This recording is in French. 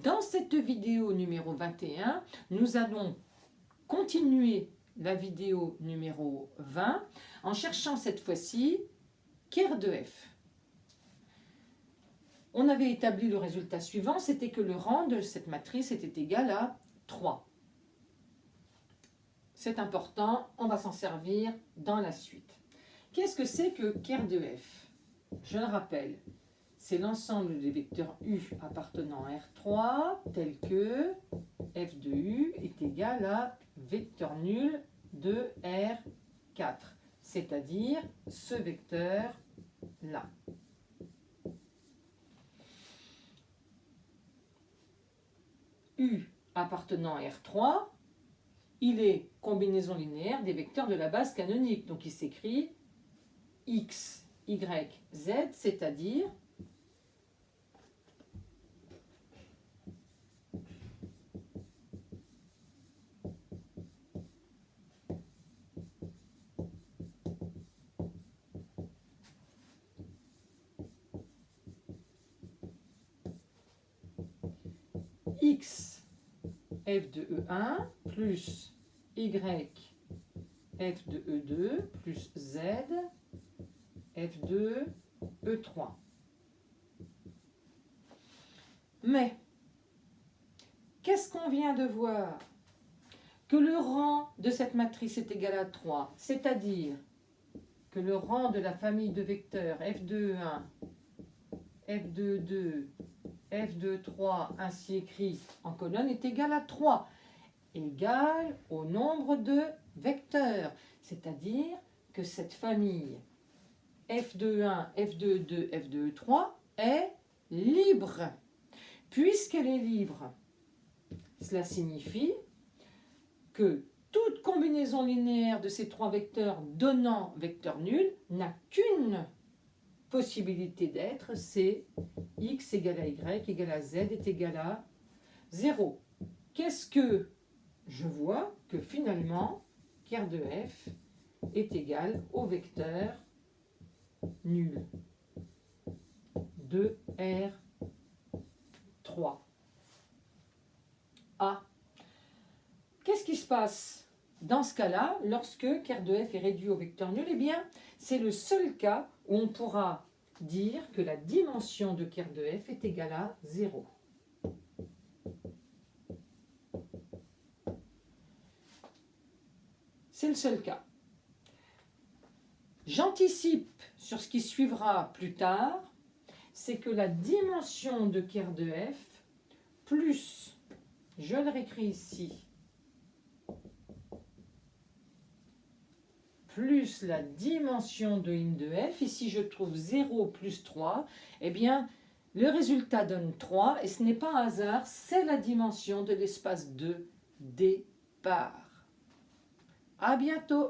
Dans cette vidéo numéro 21, nous allons continuer la vidéo numéro 20 en cherchant cette fois-ci ker de f. On avait établi le résultat suivant, c'était que le rang de cette matrice était égal à 3. C'est important, on va s'en servir dans la suite. Qu'est-ce que c'est que ker de f? Je le rappelle, c'est l'ensemble des vecteurs U appartenant à R3 tel que f de U est égal à vecteur nul de R4, c'est-à-dire ce vecteur-là. U appartenant à R3, il est combinaison linéaire des vecteurs de la base canonique. Donc il s'écrit X, Y, Z, c'est-à-dire X f de E1 plus Y f de E2 plus Z f de E3. Mais, qu'est-ce qu'on vient de voir? Que le rang de cette matrice est égal à 3, c'est-à-dire que le rang de la famille de vecteurs f de E1, f de E2, f de 3 ainsi écrit en colonne est égal à 3, égal au nombre de vecteurs, c'est-à-dire que cette famille f de 1, f de 2, f de 3 est libre. Puisqu'elle est libre, cela signifie que toute combinaison linéaire de ces trois vecteurs donnant vecteur nul n'a qu'une possibilité d'être, c'est x égale à y égale à z est égal à 0. Qu'est-ce que je vois? Que finalement, ker de f est égal au vecteur nul de R3. Ah, qu'est-ce qui se passe dans ce cas-là lorsque ker de f est réduit au vecteur nul? Eh bien, c'est le seul cas où on pourra dire que la dimension de ker de f est égale à 0. C'est le seul cas. J'anticipe sur ce qui suivra plus tard, c'est que la dimension de ker de f plus, je le réécris ici, plus la dimension de in de f, ici je trouve 0 plus 3, eh bien le résultat donne 3 et ce n'est pas un hasard, c'est la dimension de l'espace de départ. À bientôt!